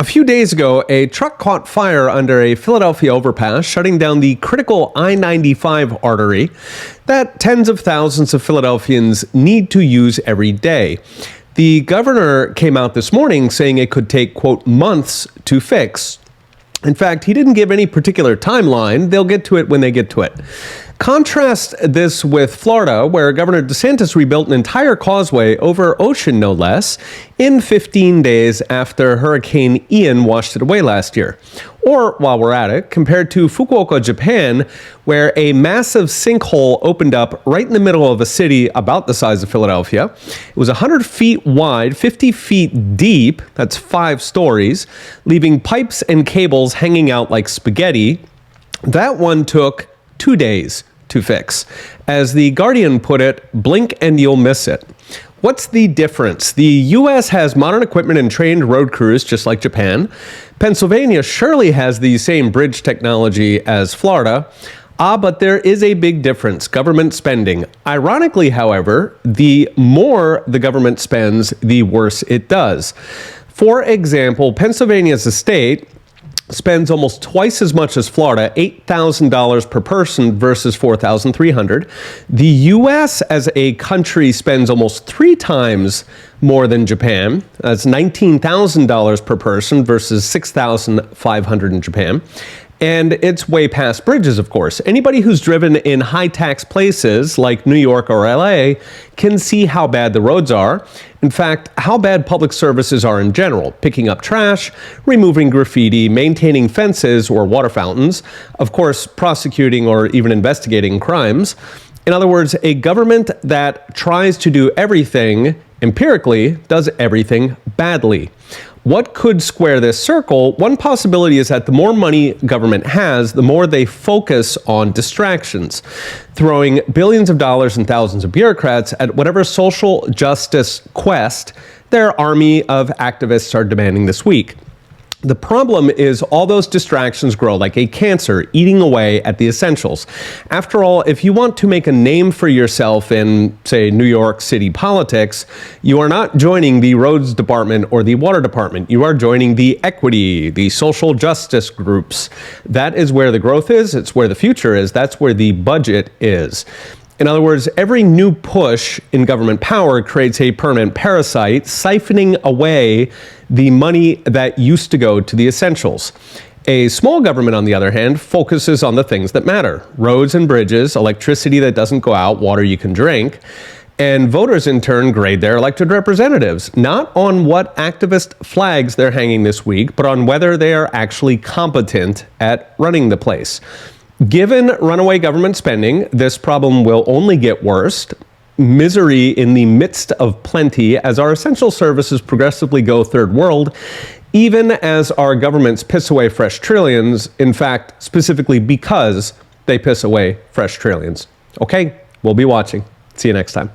few days ago, a truck caught fire under a Philadelphia overpass, shutting down the critical I-95 artery that tens of thousands of Philadelphians need to use every day. The governor came out this morning saying it could take, quote, months to fix. In fact, he didn't give any particular timeline. They'll get to it when they get to it. Contrast this with Florida, where Governor DeSantis rebuilt an entire causeway over ocean, no less, in 15 days after Hurricane Ian washed it away last year. Or, while we're at it, compared to Fukuoka, Japan, where a massive sinkhole opened up right in the middle of a city about the size of Philadelphia. It was 100 feet wide, 50 feet deep, that's 5 stories, leaving pipes and cables hanging out like spaghetti. That one took 2 days to fix. As The Guardian put it, blink and you'll miss it. What's the difference? The U.S. has modern equipment and trained road crews, just like Japan. Pennsylvania surely has the same bridge technology as Florida. But there is a big difference: government spending. Ironically, however, the more the government spends, the worse it does. For example, Pennsylvania's estate spends almost twice as much as Florida, $8,000 per person versus $4,300. The U.S. as a country spends almost 3 times more than Japan. That's $19,000 per person versus $6,500 in Japan. And it's way past bridges, of course. Anybody who's driven in high-tax places like New York or LA can see how bad the roads are. In fact, how bad public services are in general: picking up trash, removing graffiti, maintaining fences or water fountains, of course, prosecuting or even investigating crimes. In other words, a government that tries to do everything empirically does everything badly. What could square this circle? One possibility is that the more money government has, the more they focus on distractions, throwing billions of dollars and thousands of bureaucrats at whatever social justice quest their army of activists are demanding this week. The problem is all those distractions grow like a cancer, eating away at the essentials. After all, if you want to make a name for yourself in, say, New York City politics, you are not joining the roads department or the water department. You are joining the equity, the social justice groups. That is where the growth is. It's where the future is. That's where the budget is. In other words, every new push in government power creates a permanent parasite, siphoning away the money that used to go to the essentials. A small government, on the other hand, focuses on the things that matter: roads and bridges, electricity that doesn't go out, water you can drink. And voters, in turn, grade their elected representatives, not on what activist flags they're hanging this week, but on whether they are actually competent at running the place. Given runaway government spending, this problem will only get worse. Misery in the midst of plenty as our essential services progressively go third world, even as our governments piss away fresh trillions, in fact, specifically because they piss away fresh trillions. Okay, we'll be watching. See you next time.